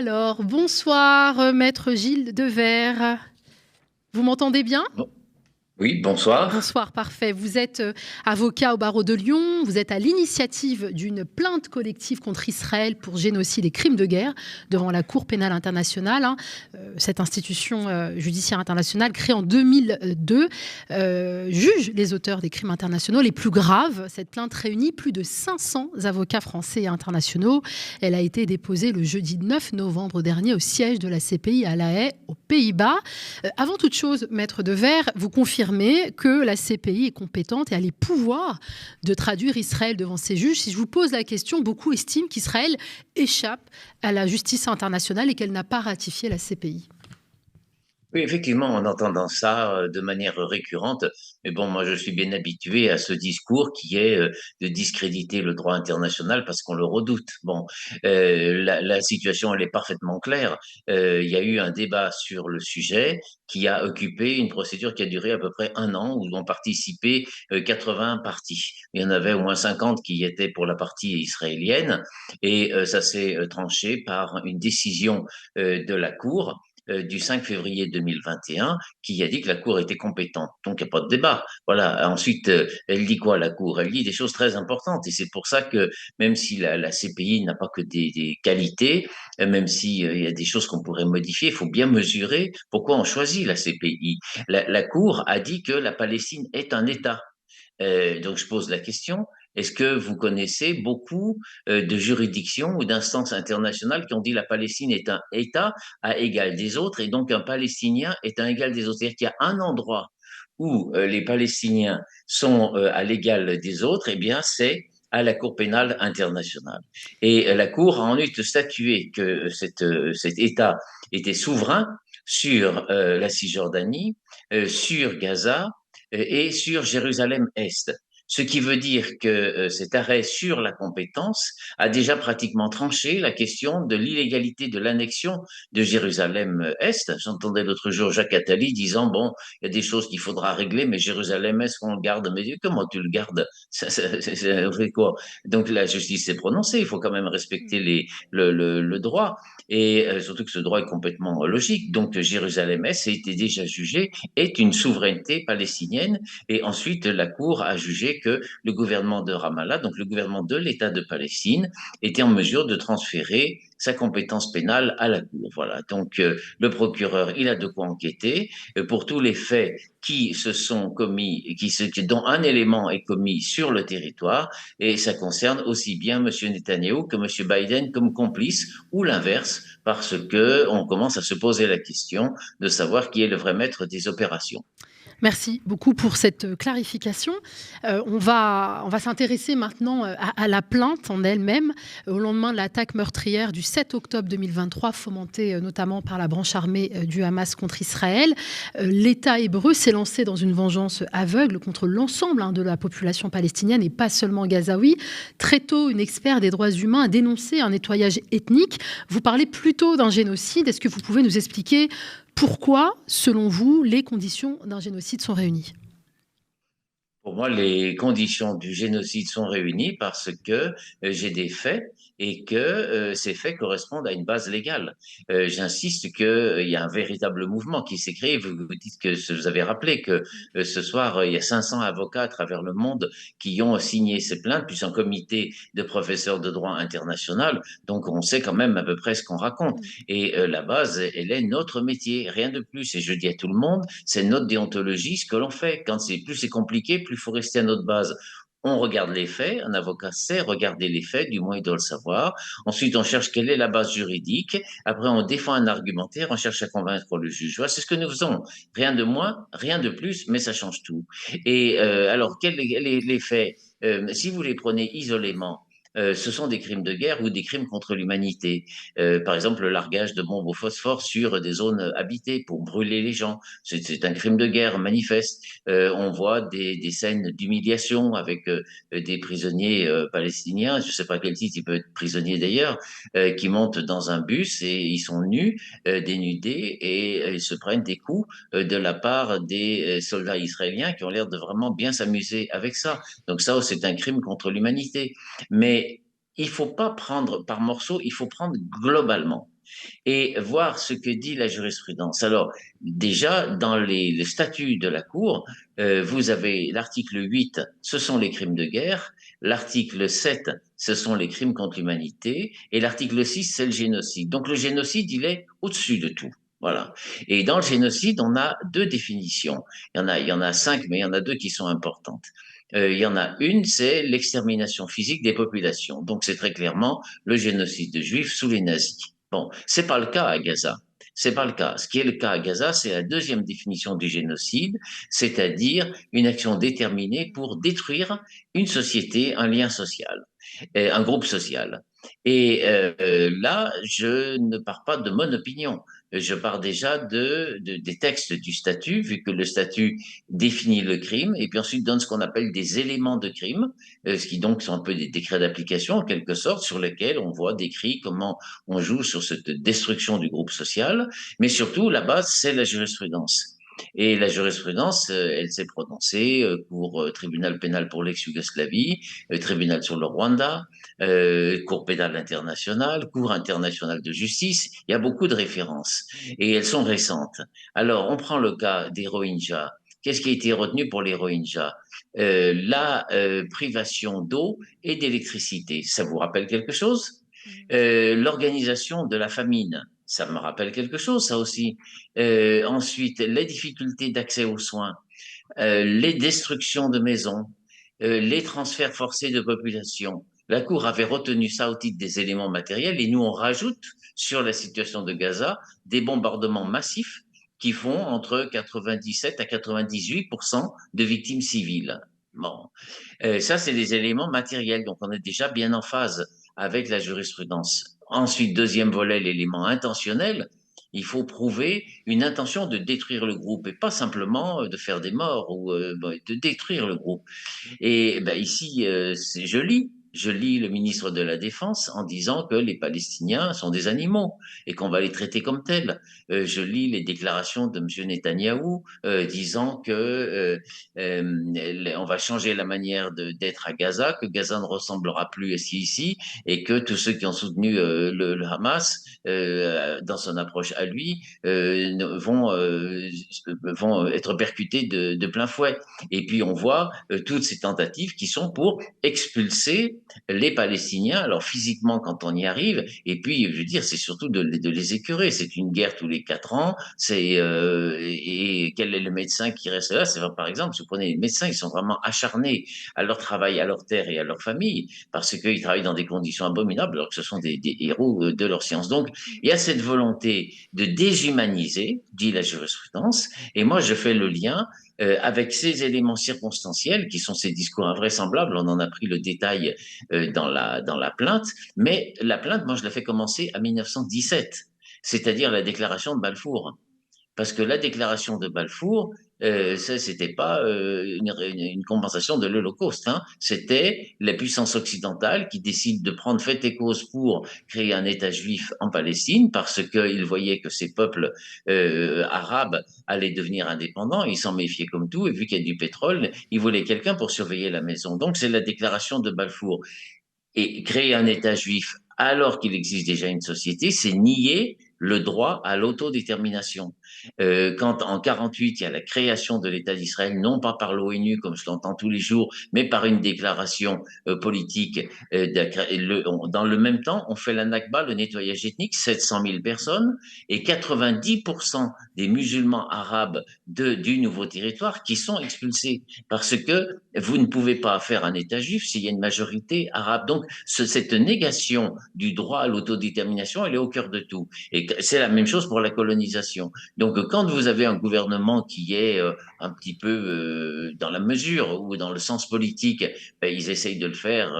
Alors, bonsoir, maître Gilles Devers. Vous m'entendez bien? Bon. Oui, bonsoir. Bonsoir, parfait. Vous êtes avocat au barreau de Lyon. Vous êtes à l'initiative d'une plainte collective contre Israël pour génocide et crimes de guerre devant la Cour pénale internationale. Cette institution judiciaire internationale créée en 2002 juge les auteurs des crimes internationaux les plus graves. Cette plainte réunit plus de 500 avocats français et internationaux. Elle a été déposée le jeudi 9 novembre dernier au siège de la CPI à La Haye, aux Pays-Bas. Avant toute chose, maître Devers, vous confirmez que la CPI est compétente et a les pouvoirs de traduire Israël devant ses juges. Si je vous pose la question, beaucoup estiment qu'Israël échappe à la justice internationale et qu'elle n'a pas ratifié la CPI. Oui, effectivement, on entend dans ça de manière récurrente. Mais bon, moi, je suis bien habitué à ce discours qui est de discréditer le droit international parce qu'on le redoute. Bon, la situation, elle est parfaitement claire. Il y a eu un débat sur le sujet qui a occupé une procédure qui a duré à peu près un an où ont participé 80 parties. Il y en avait au moins 50 qui étaient pour la partie israélienne et ça s'est tranché par une décision de la Cour du 5 février 2021 qui a dit que la Cour était compétente. Donc, il n'y a pas de débat. Voilà. Ensuite, elle dit quoi, la Cour? Elle dit des choses très importantes. Et c'est pour ça que même si la CPI n'a pas que des qualités, même s'il y a des choses qu'on pourrait modifier, il faut bien mesurer pourquoi on choisit la CPI. La Cour a dit que la Palestine est un État. Donc, je pose la question, est-ce que vous connaissez beaucoup de juridictions ou d'instances internationales qui ont dit la Palestine est un État à égal des autres et donc un Palestinien est un égal des autres? C'est-à-dire qu'il y a un endroit où les Palestiniens sont à l'égal des autres, eh bien, c'est à la Cour pénale internationale. Et la Cour a ensuite statué que cet État était souverain sur la Cisjordanie, sur Gaza, et sur Jérusalem-Est. Ce qui veut dire que cet arrêt sur la compétence a déjà pratiquement tranché la question de l'illégalité de l'annexion de Jérusalem-Est. J'entendais l'autre jour Jacques Attali disant, bon, il y a des choses qu'il faudra régler, mais Jérusalem-Est, on le garde. Mais comment tu le gardes? Ça fait quoi? Donc la justice s'est prononcée, il faut quand même respecter le droit, et surtout que ce droit est complètement logique. Donc Jérusalem-Est a été déjà jugé est une souveraineté palestinienne. Et ensuite, la Cour a jugé que le gouvernement de Ramallah, donc le gouvernement de l'État de Palestine, était en mesure de transférer sa compétence pénale à la Cour. Voilà. Donc, le procureur, il a de quoi enquêter pour tous les faits qui se sont commis, dont un élément est commis sur le territoire, et ça concerne aussi bien M. Netanyahou que M. Biden comme complice, ou l'inverse, parce que on commence à se poser la question de savoir qui est le vrai maître des opérations. Merci beaucoup pour cette clarification. On va s'intéresser maintenant à la plainte en elle-même, au lendemain de l'attaque meurtrière du 7 octobre 2023, fomentée notamment par la branche armée du Hamas contre Israël. L'État hébreu s'est lancé dans une vengeance aveugle contre l'ensemble de la population palestinienne et pas seulement gazaoui. Très tôt, une experte des droits humains a dénoncé un nettoyage ethnique. Vous parlez plutôt d'un génocide. Est-ce que vous pouvez nous expliquer pourquoi, selon vous, les conditions d'un génocide sont réunies? Pour moi, les conditions du génocide sont réunies parce que j'ai des faits et que ces faits correspondent à une base légale. J'insiste qu'il y a un véritable mouvement qui s'est créé. Vous dites que vous avez rappelé que ce soir, il y a 500 avocats à travers le monde qui ont signé ces plaintes, puis un comité de professeurs de droit international. Donc, on sait quand même à peu près ce qu'on raconte. Et la base, elle est notre métier, rien de plus. Et je dis à tout le monde, c'est notre déontologie, ce que l'on fait. Quand c'est compliqué, plus il faut rester à notre base. On regarde les faits, un avocat sait regarder les faits, du moins il doit le savoir. Ensuite, on cherche quelle est la base juridique. Après, on défend un argumentaire, on cherche à convaincre le juge. Voilà, c'est ce que nous faisons. Rien de moins, rien de plus, mais ça change tout. Et alors, quels les faits? Si vous les prenez isolément, ce sont des crimes de guerre ou des crimes contre l'humanité. Par exemple, le largage de bombes au phosphore sur des zones habitées pour brûler les gens. C'est un crime de guerre manifeste. On voit des scènes d'humiliation avec des prisonniers palestiniens, je ne sais pas quel titre, il peut être prisonnier d'ailleurs, qui montent dans un bus et ils sont nus, dénudés, et ils se prennent des coups de la part des soldats israéliens qui ont l'air de vraiment bien s'amuser avec ça. Donc ça, c'est un crime contre l'humanité. Mais il ne faut pas prendre par morceaux, il faut prendre globalement. et voir ce que dit la jurisprudence. Alors, déjà, dans les statuts de la Cour, vous avez l'article 8, ce sont les crimes de guerre, l'article 7, ce sont les crimes contre l'humanité, et l'article 6, c'est le génocide. Donc le génocide, il est au-dessus de tout. Voilà. Et dans le génocide, on a deux définitions. Il y en a cinq, mais il y en a deux qui sont importantes. Il y en a une, c'est l'extermination physique des populations. Donc c'est très clairement le génocide de juifs sous les nazis. Bon, c'est pas le cas à Gaza. C'est pas le cas. Ce qui est le cas à Gaza, c'est la deuxième définition du génocide, c'est-à-dire une action déterminée pour détruire une société, un lien social, un groupe social. Et là, je ne pars pas de mon opinion. Je pars déjà des textes du statut, vu que le statut définit le crime, et puis ensuite donne ce qu'on appelle des éléments de crime, ce qui donc sont un peu des décrets d'application, en quelque sorte, sur lesquels on voit décrit comment on joue sur cette destruction du groupe social, mais surtout, la base, c'est la jurisprudence. Et la jurisprudence, elle s'est prononcée pour tribunal pénal pour l'ex-Yougoslavie, tribunal sur le Rwanda, Cour pénale internationale, Cour internationale de justice. Il y a beaucoup de références et elles sont récentes. Alors, on prend le cas des Rohingyas. Qu'est-ce qui a été retenu pour les Rohingyas? La privation d'eau et d'électricité. Ça vous rappelle quelque chose? L'organisation de la famine. Ça me rappelle quelque chose, ça aussi. Ensuite, les difficultés d'accès aux soins, les destructions de maisons, les transferts forcés de population. La Cour avait retenu ça au titre des éléments matériels et nous on rajoute sur la situation de Gaza des bombardements massifs qui font entre 97 à 98% de victimes civiles. Bon, ça c'est des éléments matériels, donc on est déjà bien en phase avec la jurisprudence. Ensuite, deuxième volet, l'élément intentionnel. Il faut prouver une intention de détruire le groupe et pas simplement de faire des morts ou de détruire le groupe. Et ben, ici, je lis le ministre de la Défense en disant que les Palestiniens sont des animaux et qu'on va les traiter comme tels. Je lis les déclarations de M. Netanyahou disant que on va changer la manière d'être à Gaza, que Gaza ne ressemblera plus ici et que tous ceux qui ont soutenu le Hamas dans son approche à lui vont être percutés de plein fouet. Et puis on voit toutes ces tentatives qui sont pour expulser les Palestiniens, alors physiquement quand on y arrive, et puis je veux dire c'est surtout de les écœurer. C'est une guerre tous les 4 ans. Et quel est le médecin qui reste là? C'est par exemple, si vous prenez les médecins, ils sont vraiment acharnés à leur travail, à leur terre et à leur famille, parce qu'ils travaillent dans des conditions abominables, alors que ce sont des héros de leur science. Donc il y a cette volonté de déshumaniser, dit la jurisprudence, et moi je fais le lien avec ces éléments circonstanciels qui sont ces discours invraisemblables. On en a pris le détail dans la plainte, mais la plainte, moi, je la fais commencer à 1917, c'est-à-dire la déclaration de Balfour. Parce que la déclaration de Balfour, ça, c'était pas une compensation de l'Holocauste, hein. C'était la puissance occidentale qui décide de prendre fait et cause pour créer un État juif en Palestine parce qu'ils voyaient que ces peuples arabes allaient devenir indépendants, ils s'en méfiaient comme tout, et vu qu'il y a du pétrole, ils voulaient quelqu'un pour surveiller la maison. Donc c'est la déclaration de Balfour. Et créer un État juif alors qu'il existe déjà une société, c'est nier le droit à l'autodétermination. Quand en 48, il y a la création de l'État d'Israël, non pas par l'ONU comme je l'entends tous les jours, mais par une déclaration politique. Dans le même temps, on fait la Nakba, le nettoyage ethnique, 700 000 personnes, et 90% des musulmans arabes du nouveau territoire qui sont expulsés. Parce que vous ne pouvez pas faire un État juif s'il y a une majorité arabe. Donc, cette négation du droit à l'autodétermination, elle est au cœur de tout. Et c'est la même chose pour la colonisation. Donc, quand vous avez un gouvernement qui est un petit peu dans la mesure ou dans le sens politique, ben, ils essayent de le faire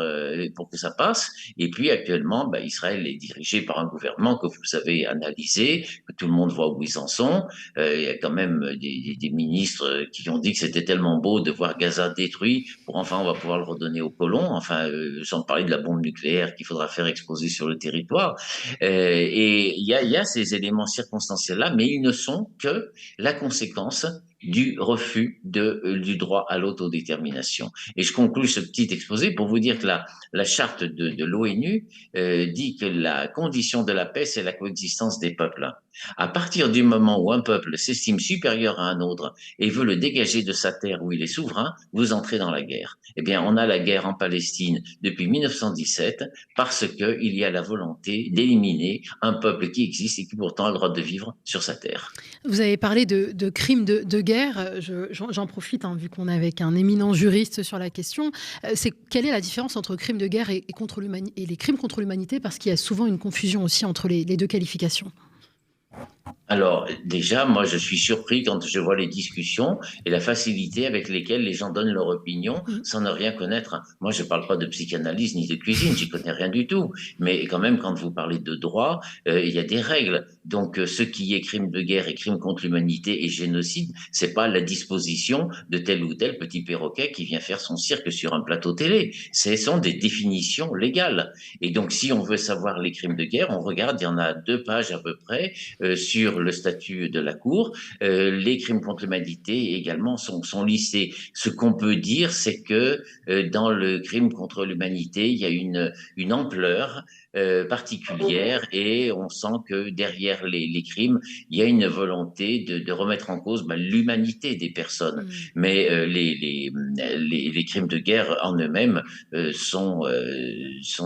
pour que ça passe. Et puis, actuellement, ben, Israël est dirigé par un gouvernement que vous avez analysé, que tout le monde voit où ils en sont. Il y a quand même des ministres qui ont dit que c'était tellement beau de voir Gaza détruit, pour enfin on va pouvoir le redonner aux colons, enfin sans parler de la bombe nucléaire qu'il faudra faire exploser sur le territoire. Et il y a ces éléments circonstanciels-là, mais ils ne sont que la conséquence du refus du droit à l'autodétermination. Et je conclue ce petit exposé pour vous dire que la charte de l'ONU dit que la condition de la paix, c'est la coexistence des peuples. À partir du moment où un peuple s'estime supérieur à un autre et veut le dégager de sa terre où il est souverain, vous entrez dans la guerre. Eh bien, on a la guerre en Palestine depuis 1917 parce qu'il y a la volonté d'éliminer un peuple qui existe et qui pourtant a le droit de vivre sur sa terre. Vous avez parlé de crimes de guerre. J'en profite, hein, vu qu'on est avec un éminent juriste sur la question. Quelle est la différence entre crimes de guerre et les crimes contre l'humanité? Parce qu'il y a souvent une confusion aussi entre les deux qualifications. Alors, déjà, moi, je suis surpris quand je vois les discussions et la facilité avec lesquelles les gens donnent leur opinion Mmh. sans ne rien connaître. Moi, je parle pas de psychanalyse ni de cuisine, j'y connais rien du tout. Mais quand même, quand vous parlez de droit, il y a des règles. Donc, ce qui est crime de guerre et crime contre l'humanité et génocide, c'est pas la disposition de tel ou tel petit perroquet qui vient faire son cirque sur un plateau télé. Ce sont des définitions légales. Et donc, si on veut savoir les crimes de guerre, on regarde, il y en a 2 pages à peu près sur le statut de la Cour. Les crimes contre l'humanité également sont listés. Ce qu'on peut dire, c'est que dans le crime contre l'humanité, il y a une ampleur particulière et on sent que derrière les crimes, il y a une volonté de remettre en cause l'humanité des personnes. Mmh. Mais les crimes de guerre en eux-mêmes sont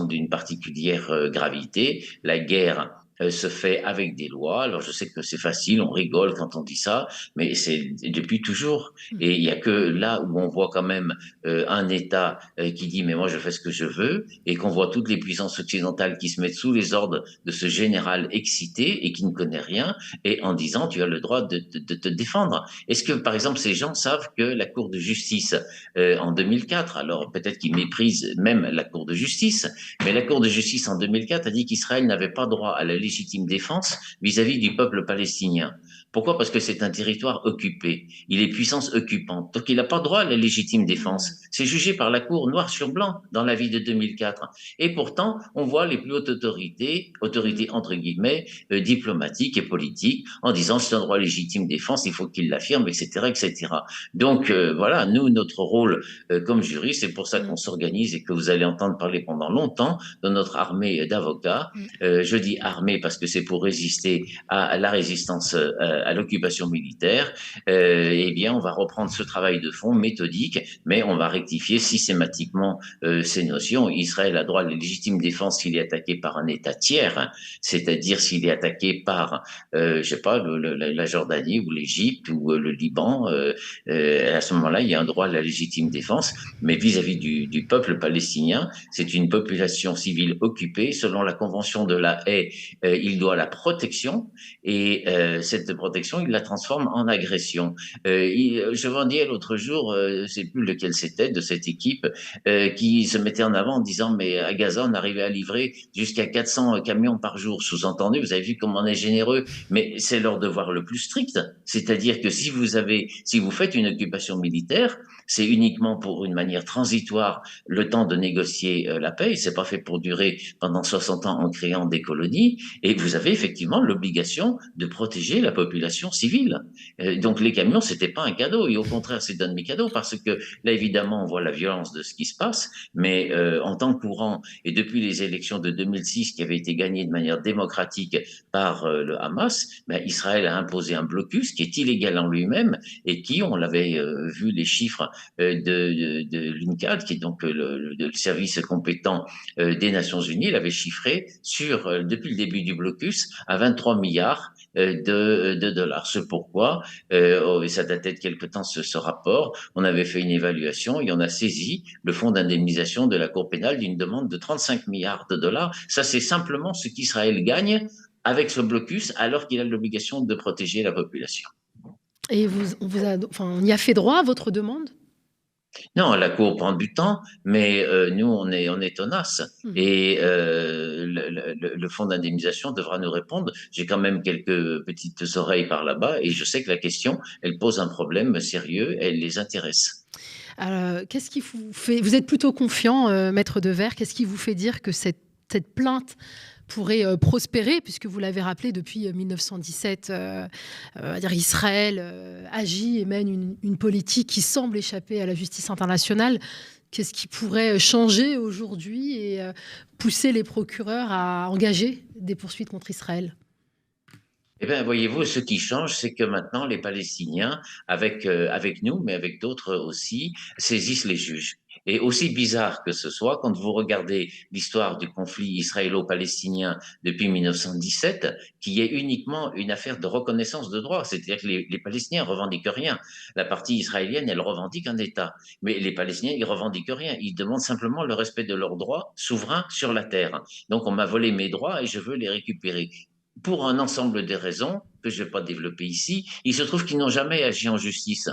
d'une particulière gravité. La guerre se fait avec des lois. Alors je sais que c'est facile, on rigole quand on dit ça, mais c'est depuis toujours. Mmh. Et il y a que là où on voit quand même un État qui dit mais moi je fais ce que je veux, et qu'on voit toutes les puissances occidentales qui se mettent sous les ordres de ce général excité et qui ne connaît rien, et en disant tu as le droit de te défendre. Est-ce que par exemple ces gens savent que la Cour de justice en 2004, alors peut-être qu'ils méprisent même la Cour de justice, mais la Cour de justice en 2004 a dit qu'Israël n'avait pas droit à la légitime défense vis-à-vis du peuple palestinien. Pourquoi? Parce que c'est un territoire occupé. Il est puissance occupante. Donc il n'a pas droit à la légitime défense. Mmh. C'est jugé par la Cour noir sur blanc dans l'avis de 2004. Et pourtant, on voit les plus hautes autorités Mmh. entre guillemets, diplomatiques et politiques, en disant c'est un droit légitime défense, il faut qu'il l'affirme, etc., etc. Donc voilà, nous, notre rôle comme jury, c'est pour ça Mmh. qu'on s'organise et que vous allez entendre parler pendant longtemps de notre armée d'avocats. Mmh. Je dis armée parce que c'est pour résister à la résistance à l'occupation militaire. Eh bien, on va reprendre ce travail de fond méthodique, mais on va rectifier systématiquement ces notions. Israël a droit à la légitime défense s'il est attaqué par un État tiers, c'est-à-dire s'il est attaqué par, je sais pas, la Jordanie ou l'Égypte ou le Liban. À ce moment-là, il y a un droit à la légitime défense, mais vis-à-vis du peuple palestinien, c'est une population civile occupée. Selon la Convention de la Haye, il doit la protection et cette protection, il la transforme en agression. Je vendais l'autre jour, je sais plus lequel c'était de cette équipe, qui se mettait en avant en disant mais à Gaza, on arrivait à livrer jusqu'à 400 camions par jour. Sous-entendu, vous avez vu comment on est généreux, mais c'est leur devoir le plus strict. C'est-à-dire que si vous faites une occupation militaire, c'est uniquement pour une manière transitoire le temps de négocier la paix. C'est pas fait pour durer pendant 60 ans en créant des colonies. Et vous avez effectivement l'obligation de protéger la population civile. Donc les camions, c'était pas un cadeau. Et au contraire, c'est un demi-cadeau parce que là, évidemment, on voit la violence de ce qui se passe. Mais en temps courant, et depuis les élections de 2006 qui avaient été gagnées de manière démocratique par le Hamas, ben, Israël a imposé un blocus qui est illégal en lui-même et qui, on l'avait vu les chiffres de l'UNCAD, qui est donc le service compétent des Nations Unies, il avait chiffré depuis le début du blocus à 23 milliards de dollars. C'est pourquoi, et ça datait de quelque temps ce rapport, on avait fait une évaluation et on a saisi le fonds d'indemnisation de la Cour pénale d'une demande de 35 milliards de dollars. Ça, c'est simplement ce qu'Israël gagne avec ce blocus alors qu'il a l'obligation de protéger la population. Et on y a fait droit à votre demande? Non, la Cour prend du temps, mais nous, on est tenace. Mmh. Et le fonds d'indemnisation devra nous répondre. J'ai quand même quelques petites oreilles par là-bas et je sais que la question, elle pose un problème sérieux, elle les intéresse. Qu'est-ce qui vous êtes plutôt confiant, maître Devers, qu'est-ce qui vous fait dire que cette plainte pourrait prospérer, puisque vous l'avez rappelé, depuis 1917, Israël agit et mène une politique qui semble échapper à la justice internationale. Qu'est-ce qui pourrait changer aujourd'hui et pousser les procureurs à engager des poursuites contre Israël? Eh bien, voyez-vous, ce qui change, c'est que maintenant, les Palestiniens, avec nous, mais avec d'autres aussi, saisissent les juges. Et aussi bizarre que ce soit, quand vous regardez l'histoire du conflit israélo-palestinien depuis 1917, qui est uniquement une affaire de reconnaissance de droit, c'est-à-dire que les Palestiniens revendiquent rien. La partie israélienne, elle revendique un État, mais les Palestiniens, ils revendiquent rien. Ils demandent simplement le respect de leurs droits souverains sur la terre. Donc, on m'a volé mes droits et je veux les récupérer pour un ensemble de raisons que je ne vais pas développer ici. Il se trouve qu'ils n'ont jamais agi en justice.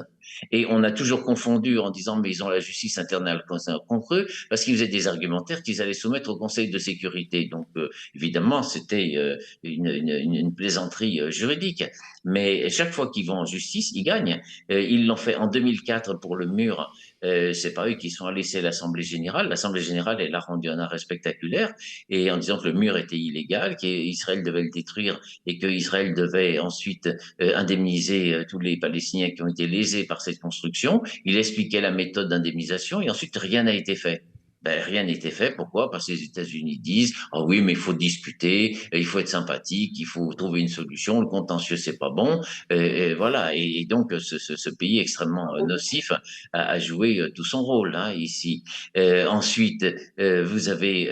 Et on a toujours confondu en disant mais ils ont la justice internationale contre eux parce qu'ils faisaient des argumentaires qu'ils allaient soumettre au Conseil de sécurité. Donc évidemment c'était une plaisanterie juridique. Mais chaque fois qu'ils vont en justice, ils gagnent. Ils l'ont fait en 2004 pour le mur. C'est pas eux qui sont allés, c'est l'Assemblée générale. L'Assemblée générale, elle a rendu un arrêt spectaculaire et en disant que le mur était illégal, qu'Israël devait le détruire et qu'Israël devait ensuite indemniser tous les Palestiniens qui ont été lésés par cette construction. Il expliquait la méthode d'indemnisation et ensuite rien n'a été fait. Ben, rien n'était fait. Pourquoi? Parce que les États-Unis disent, ah oui, mais il faut discuter, il faut être sympathique, il faut trouver une solution, le contentieux, c'est pas bon. Voilà. Et donc, ce pays extrêmement nocif a joué tout son rôle, hein, ici. Ensuite, vous avez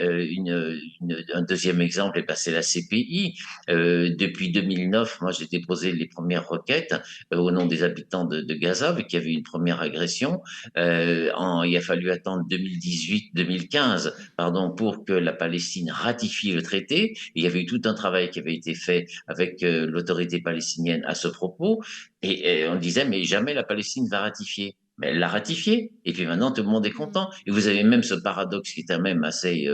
un deuxième exemple, et ben, c'est la CPI. Depuis 2009, moi, j'ai déposé les premières requêtes au nom des habitants de Gaza, vu qu'il y avait une première agression. Il a fallu attendre 2018-2015, pardon, pour que la Palestine ratifie le traité. Il y avait eu tout un travail qui avait été fait avec l'autorité palestinienne à ce propos. Et on disait, mais jamais la Palestine va ratifier. Mais elle l'a ratifié, et puis maintenant tout le monde est content. Et vous avez même ce paradoxe qui est même assez,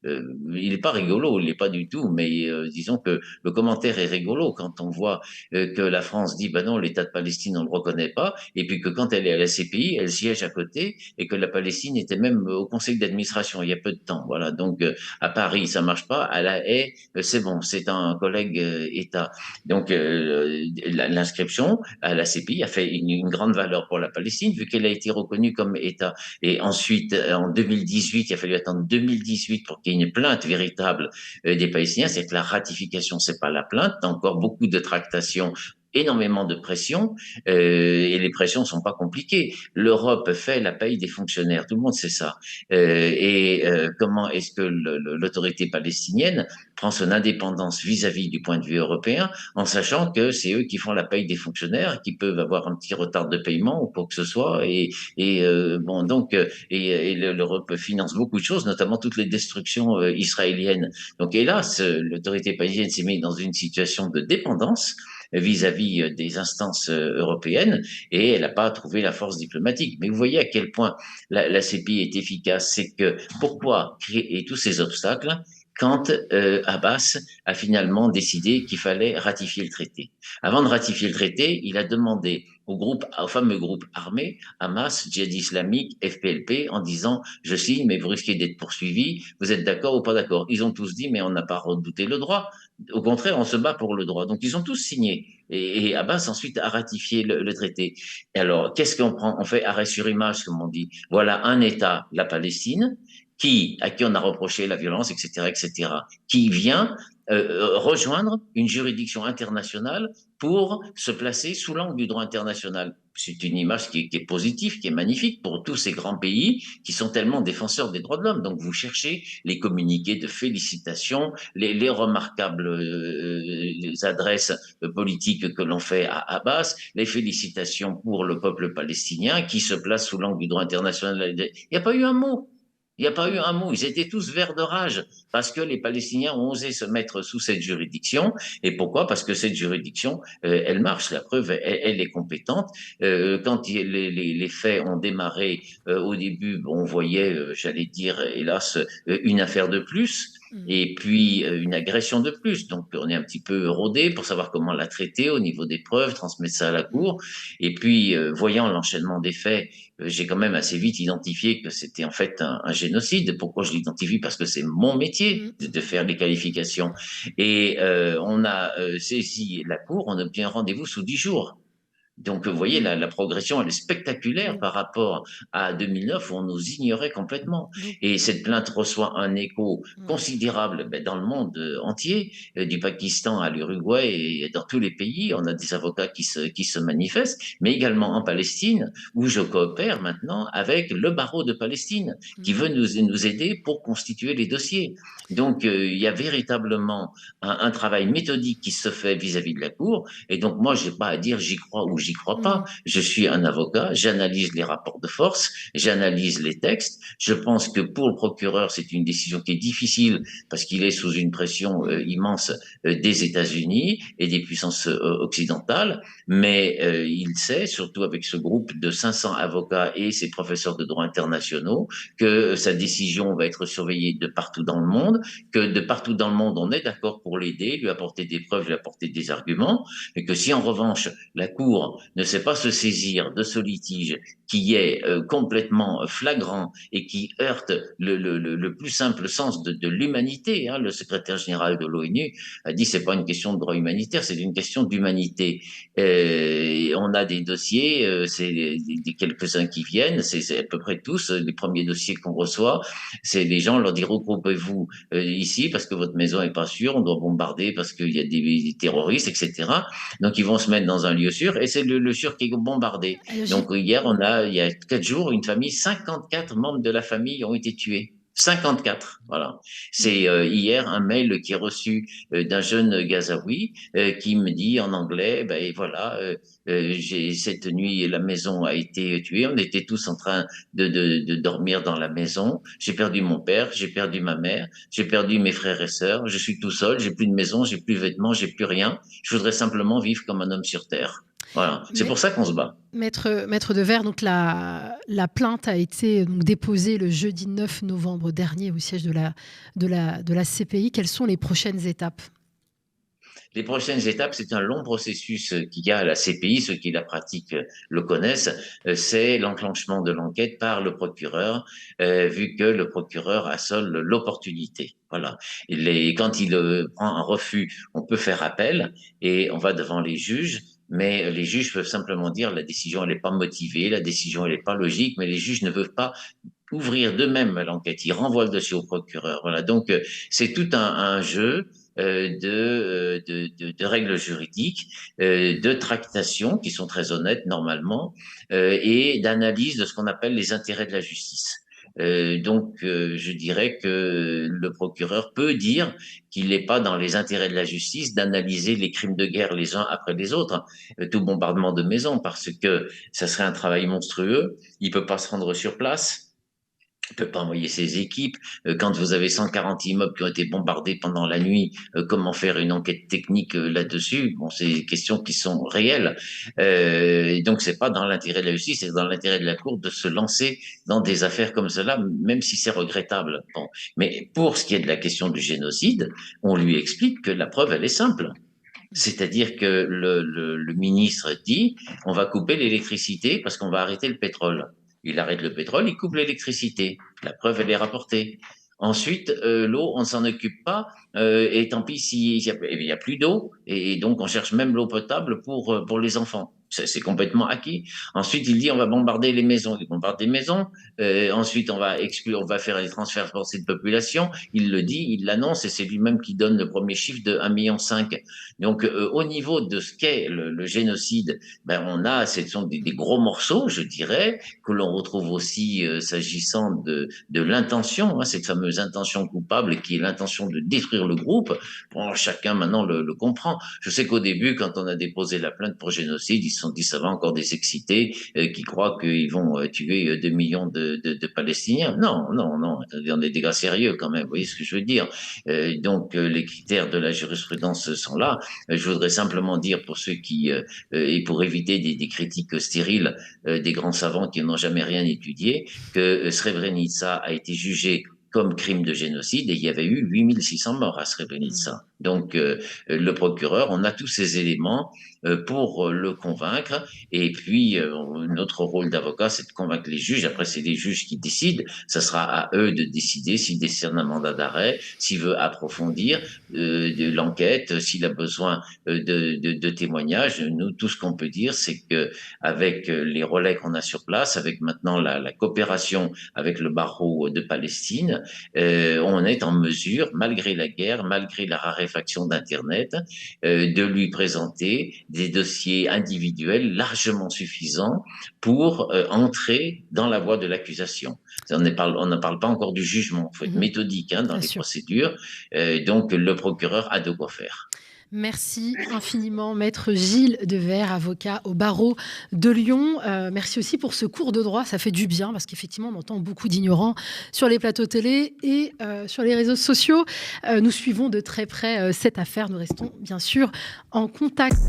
il n'est pas rigolo, il n'est pas du tout, mais disons que le commentaire est rigolo quand on voit que la France dit, bah non, l'État de Palestine on ne le reconnaît pas, et puis que quand elle est à la CPI, elle siège à côté, et que la Palestine était même au conseil d'administration il y a peu de temps. Voilà, donc à Paris ça marche pas, à La Haye c'est bon, c'est un collègue État. Donc l'inscription à la CPI a fait une grande valeur pour la Palestine vu qu'elle a été reconnue comme État. Et ensuite, en 2018, il a fallu attendre 2018 pour qu'il y ait une plainte véritable des Palestiniens. C'est que la ratification, c'est pas la plainte. Il y a encore beaucoup de tractations, énormément de pression et les pressions sont pas compliquées. L'Europe fait la paye des fonctionnaires, tout le monde sait ça. Comment est-ce que l'autorité palestinienne prend son indépendance vis-à-vis du point de vue européen, en sachant que c'est eux qui font la paye des fonctionnaires, qui peuvent avoir un petit retard de paiement ou quoi que ce soit. Bon, donc, l'Europe finance beaucoup de choses, notamment toutes les destructions israéliennes. Donc, hélas, l'autorité palestinienne s'est mise dans une situation de dépendance vis-à-vis des instances européennes et elle n'a pas trouvé la force diplomatique. Mais vous voyez à quel point la CPI est efficace. C'est que pourquoi créer tous ces obstacles quand Abbas a finalement décidé qu'il fallait ratifier le traité. Avant de ratifier le traité, il a demandé au fameux groupe armé, Hamas, Djihad islamique, FPLP, en disant, je signe, mais vous risquez d'être poursuivis, vous êtes d'accord ou pas d'accord? Ils ont tous dit, mais on n'a pas redouté le droit. Au contraire, on se bat pour le droit. Donc, ils ont tous signé. Et Abbas ensuite a ratifié le traité. Et alors, qu'est-ce qu'on prend? On fait arrêt sur image, comme on dit. Voilà un État, la Palestine, à qui on a reproché la violence, etc., qui vient rejoindre une juridiction internationale pour se placer sous l'angle du droit international. C'est une image qui est positive, qui est magnifique pour tous ces grands pays qui sont tellement défenseurs des droits de l'homme. Donc vous cherchez les communiqués de félicitations, les remarquables adresses politiques que l'on fait à Abbas, les félicitations pour le peuple palestinien qui se place sous l'angle du droit international. Il n'y a pas eu un mot. Il n'y a pas eu un mot. Ils étaient tous verts de rage parce que les Palestiniens ont osé se mettre sous cette juridiction. Et pourquoi? Parce que cette juridiction, elle marche. La preuve, elle est compétente. Quand les faits ont démarré au début, on voyait, j'allais dire, hélas, une affaire de plus. et puis une agression de plus. Donc on est un petit peu rodé pour savoir comment la traiter au niveau des preuves, transmettre ça à la cour. Et puis voyant l'enchaînement des faits, j'ai quand même assez vite identifié que c'était en fait un génocide. Pourquoi je l'identifie? Parce que c'est mon métier de faire les qualifications. Et on a saisi la cour, on obtient un rendez-vous sous 10 jours. Donc, vous voyez, la progression, elle est spectaculaire par rapport à 2009 où on nous ignorait complètement. Donc, Et cette plainte reçoit un écho considérable dans le monde entier, du Pakistan à l'Uruguay et dans tous les pays. On a des avocats qui se manifestent, mais également en Palestine, où je coopère maintenant avec le barreau de Palestine, qui veut nous aider pour constituer les dossiers. Donc, il y a véritablement un travail méthodique qui se fait vis-à-vis de la Cour. Et donc, moi, j'ai pas à dire j'y crois ou j'y crois pas. Je suis un avocat, j'analyse les rapports de force, j'analyse les textes. Je pense que pour le procureur, c'est une décision qui est difficile parce qu'il est sous une pression immense des États-Unis et des puissances occidentales. Mais il sait, surtout avec ce groupe de 500 avocats et ses professeurs de droit internationaux, que sa décision va être surveillée de partout dans le monde, que de partout dans le monde, on est d'accord pour l'aider, lui apporter des preuves, lui apporter des arguments, et que si en revanche la Cour ne sait pas se saisir de ce litige qui est complètement flagrant et qui heurte le plus simple sens de l'humanité. Hein. Le secrétaire général de l'ONU a dit c'est pas une question de droit humanitaire, c'est une question d'humanité. On a des dossiers, c'est des quelques-uns qui viennent, c'est à peu près tous les premiers dossiers qu'on reçoit. C'est les gens leur dire regroupez-vous ici parce que votre maison est pas sûre, on doit bombarder parce qu'il y a des terroristes, etc. Donc ils vont se mettre dans un lieu sûr et c'est le sûr qui est bombardé. Donc hier, il y a 4 jours, une famille, 54 membres de la famille ont été tués. 54, voilà. C'est hier un mail qui est reçu d'un jeune Gazaoui qui me dit en anglais, ben voilà, cette nuit la maison a été tuée, on était tous en train de dormir dans la maison. J'ai perdu mon père, j'ai perdu ma mère, j'ai perdu mes frères et sœurs, je suis tout seul, j'ai plus de maison, j'ai plus de vêtements, j'ai plus rien. Je voudrais simplement vivre comme un homme sur terre. Voilà, c'est pour ça qu'on se bat. Maître Devers, donc la plainte a été donc déposée le jeudi 9 novembre dernier au siège de la CPI. Quelles sont les prochaines étapes? Les prochaines étapes, c'est un long processus qu'il y a à la CPI, ceux qui la pratiquent le connaissent, c'est l'enclenchement de l'enquête par le procureur, vu que le procureur a seul l'opportunité. Voilà. Quand il prend un refus, on peut faire appel et on va devant les juges. Mais les juges peuvent simplement dire la décision elle n'est pas motivée, la décision elle n'est pas logique, mais les juges ne peuvent pas ouvrir d'eux-mêmes l'enquête. Ils renvoient le dossier au procureur. Voilà. Donc c'est tout un jeu de règles juridiques, de tractations qui sont très honnêtes normalement, et d'analyse de ce qu'on appelle les intérêts de la justice. Donc, je dirais que le procureur peut dire qu'il n'est pas dans les intérêts de la justice d'analyser les crimes de guerre les uns après les autres, tout bombardement de maisons, parce que ça serait un travail monstrueux. Il peut pas se rendre sur place. Il ne peut pas envoyer ses équipes. Quand vous avez 140 immeubles qui ont été bombardés pendant la nuit, comment faire une enquête technique là-dessus? Bon, c'est des questions qui sont réelles. Et donc, c'est pas dans l'intérêt de la justice, c'est dans l'intérêt de la Cour de se lancer dans des affaires comme cela, même si c'est regrettable. Bon. Mais pour ce qui est de la question du génocide, on lui explique que la preuve, elle est simple. C'est-à-dire que le ministre dit, on va couper l'électricité parce qu'on va arrêter le pétrole. Il arrête le pétrole, il coupe l'électricité. La preuve, elle est rapportée. Ensuite, l'eau, on ne s'en occupe pas, et tant pis s'il y a plus d'eau, et donc on cherche même l'eau potable pour les enfants. C'est complètement acquis. Ensuite, il dit on va bombarder les maisons. Il bombarde des maisons. Ensuite, on va exclure, on va faire des transferts forcés de population. Il le dit, il l'annonce, et c'est lui-même qui donne le premier chiffre de 1,5 million. Donc, au niveau de ce qu'est le génocide, ben ce sont des gros morceaux, je dirais, que l'on retrouve aussi s'agissant de l'intention, hein, cette fameuse intention coupable qui est l'intention de détruire le groupe. Bon, chacun maintenant le comprend. Je sais qu'au début, quand on a déposé la plainte pour génocide, ils se sont dit ça va encore des excités qui croient qu'ils vont tuer 2 millions de Palestiniens. Non, non, non, on est des gars sérieux quand même, vous voyez ce que je veux dire. Donc les critères de la jurisprudence sont là. Je voudrais simplement dire pour ceux qui, et pour éviter des critiques stériles des grands savants qui n'ont jamais rien étudié, que Srebrenica a été jugé comme crime de génocide, et il y avait eu 8600 morts à Srebrenica. Donc, le procureur, on a tous ces éléments pour le convaincre. Et puis, notre rôle d'avocat, c'est de convaincre les juges. Après, c'est les juges qui décident. Ça sera à eux de décider s'ils décernent un mandat d'arrêt, s'il veut approfondir de l'enquête, s'il a besoin de témoignages. Nous, tout ce qu'on peut dire, c'est que avec les relais qu'on a sur place, avec maintenant la coopération avec le barreau de Palestine, on est en mesure, malgré la guerre, malgré la raréfaction d'Internet, de lui présenter des dossiers individuels largement suffisants pour entrer dans la voie de l'accusation. On ne parle pas encore du jugement, il faut être méthodique dans les procédures, donc le procureur a de quoi faire. Merci infiniment, Maître Gilles Devers, avocat au barreau de Lyon. Merci aussi pour ce cours de droit, ça fait du bien parce qu'effectivement, on entend beaucoup d'ignorants sur les plateaux télé et sur les réseaux sociaux. Nous suivons de très près cette affaire, nous restons bien sûr en contact.